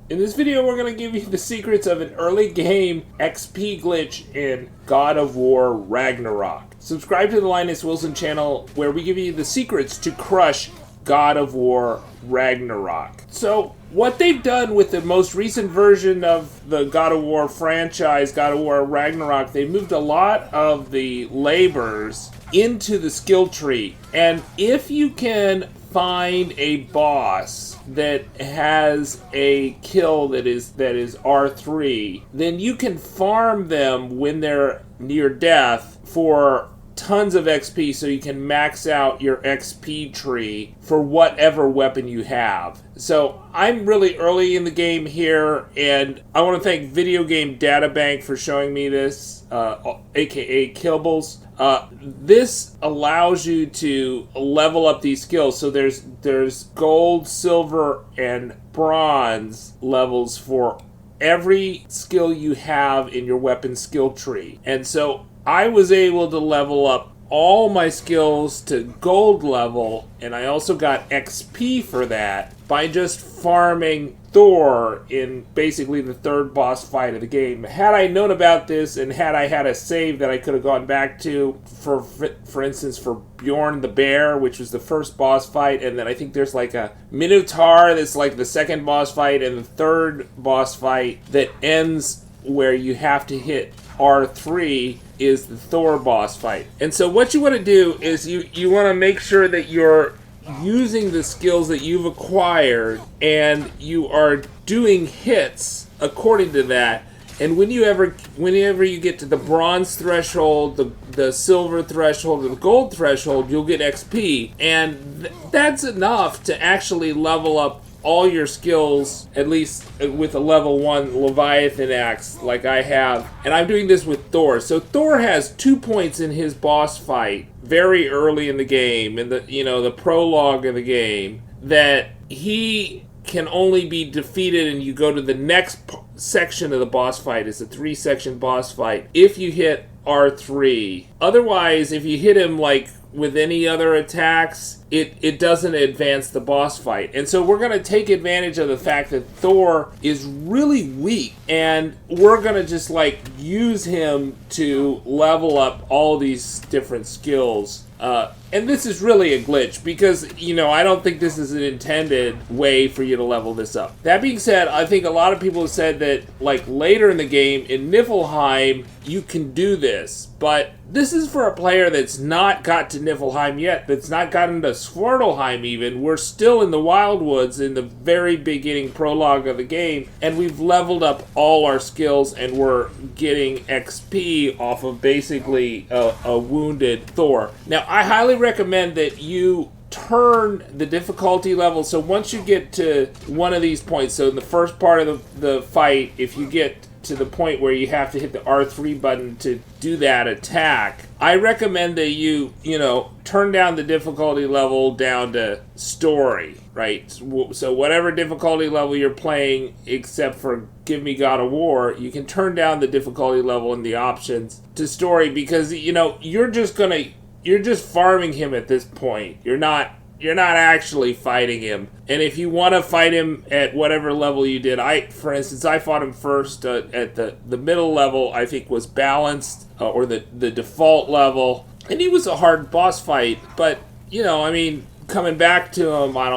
In this video, we're going to give you the secrets of an early game XP glitch in God of War Ragnarok. Subscribe to the Linus Wilson channel where we give you the secrets to crush God of War Ragnarok. So, what they've done with the most recent version of the God of War franchise, God of War Ragnarok, they moved a lot of the labors into the skill tree. And if you can find a boss that has a kill that is R3, then you can farm them when they're near death for tons of XP, so you can max out your XP tree for whatever weapon you have. So I'm really early in the game here, and I want to thank Video Game Databank for showing me this, aka Kibbles. This allows you to level up these skills. So there's gold, silver, and bronze levels for every skill you have in your weapon skill tree. And so I was able to level up all my skills to gold level, and I also got XP for that by just farming Thor in basically the third boss fight of the game. Had I known about this and had I had a save that I could have gone back to, for instance, for Bjorn the Bear, which was the first boss fight, and then I think there's like a Minotaur that's like the second boss fight, and the third boss fight that ends where you have to hit R3 is the Thor boss fight. And so what you want to do is you want to make sure that you're using the skills that you've acquired and you are doing hits according to that. And whenever you get to the bronze threshold, the silver threshold, or the gold threshold, you'll get XP. And that's enough to actually level up all your skills, at least with a level 1 Leviathan axe like I have. And I'm doing this with Thor. So Thor has 2 points in his boss fight very early in the game, in the prologue of the game, that he can only be defeated, and you go to the next section of the boss fight. It's a 3-section boss fight if you hit R3. Otherwise, if you hit him like with any other attacks, it doesn't advance the boss fight. And so we're going to take advantage of the fact that Thor is really weak, and we're going to just like use him to level up all these different skills. And this is really a glitch because, I don't think this is an intended way for you to level this up. That being said, I think a lot of people have said that, like, later in the game, in Niflheim, you can do this. But this is for a player that's not got to Niflheim yet, that's not gotten to Svartalfheim even. We're still in the Wildwoods in the very beginning prologue of the game, and we've leveled up all our skills, and we're getting XP off of basically a wounded Thor. Now, I highly recommend that you turn the difficulty level. So once you get to one of these points, so in the first part of the fight, if you get to the point where you have to hit the R3 button to do that attack, I recommend that you turn down the difficulty level down to story, right? So whatever difficulty level you're playing, except for Give Me God of War, you can turn down the difficulty level in the options to story, because you're just farming him at this point. You're not actually fighting him. And if you want to fight him at whatever level you did, for instance, I fought him first at the middle level, I think was balanced, or the default level. And he was a hard boss fight, but, coming back to him, I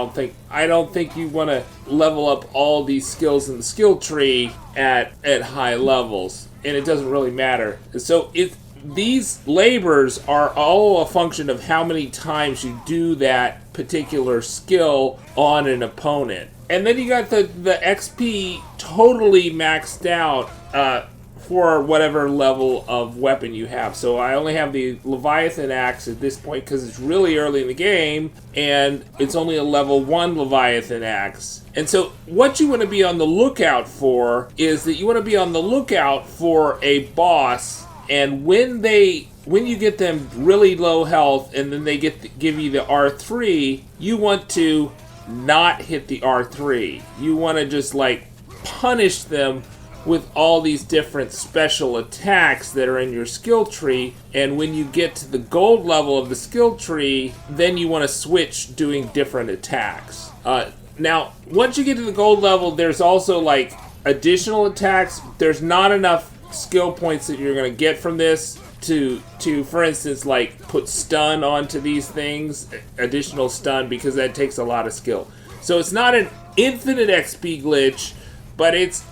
don't think you want to level up all these skills in the skill tree at high levels. And it doesn't really matter. So these labors are all a function of how many times you do that particular skill on an opponent. And then you got the XP totally maxed out for whatever level of weapon you have. So I only have the Leviathan axe at this point because it's really early in the game, and it's only a level 1 Leviathan axe. And so what you want to be on the lookout for is that you want to be on the lookout for a boss. And when you get them really low health, and then they give you the R3, you want to not hit the R3. You want to just like punish them with all these different special attacks that are in your skill tree. And when you get to the gold level of the skill tree, then you want to switch doing different attacks. Now, once you get to the gold level, there's also like additional attacks. There's not enough skill points that you're going to get from this to for instance, like put stun onto these things, additional stun, because that takes a lot of skill. So it's not an infinite XP glitch, but it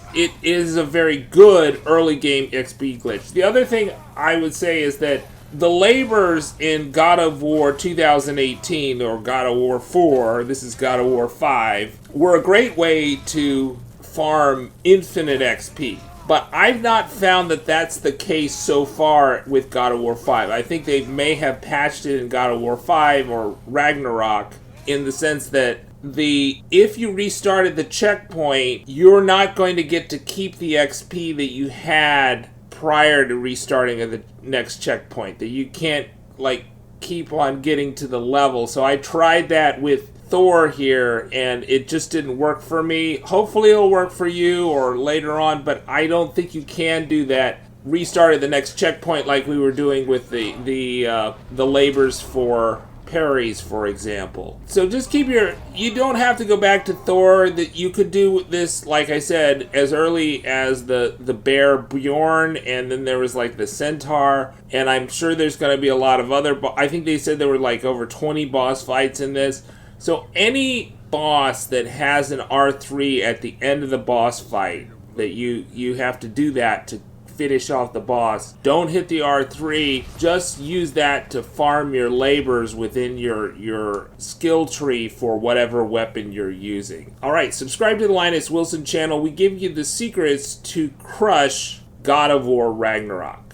is a very good early game XP glitch. The other thing I would say is that the labors in God of War 2018 or God of War 4, this is God of War 5, were a great way to farm infinite XP. But I've not found that that's the case so far with God of War 5. I think they may have patched it in God of War 5 or Ragnarok in the sense that if you restarted the checkpoint, you're not going to get to keep the XP that you had prior to restarting of the next checkpoint. That you can't like keep on getting to the level. So I tried that with Thor here, and it just didn't work for me. Hopefully it'll work for you or later on, but I don't think you can do that. Restarted the next checkpoint like we were doing with the labors for parries, for example. So just you don't have to go back to Thor. That you could do this, like I said, as early as the bear Bjorn, and then there was like the centaur, and I'm sure there's going to be a lot of other I think they said there were like over 20 boss fights in this. So any boss that has an R3 at the end of the boss fight, that you have to do that to finish off the boss, don't hit the R3. Just use that to farm your labors within your skill tree for whatever weapon you're using. Alright, subscribe to the Linus Wilson channel. We give you the secrets to crush God of War Ragnarok.